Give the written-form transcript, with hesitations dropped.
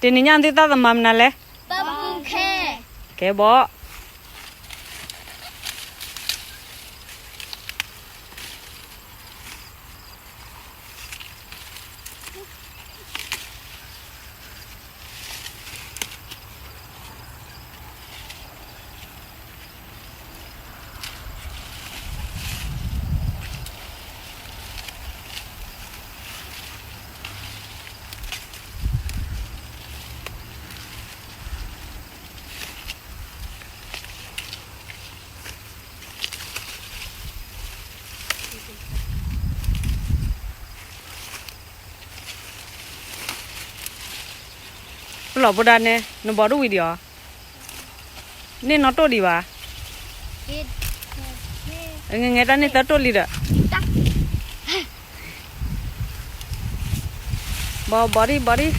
ทีนี้ยังที่ตาตะมัมนั่นแหละ ตะมุงแค่ แกบ่หล่อบุดาเนี่ยนบอดูวิดีโอนี่นอตโต้ดีวะ กิน เงี้ยตานี่ตัดโต้ลีดะ ตัก บอดี้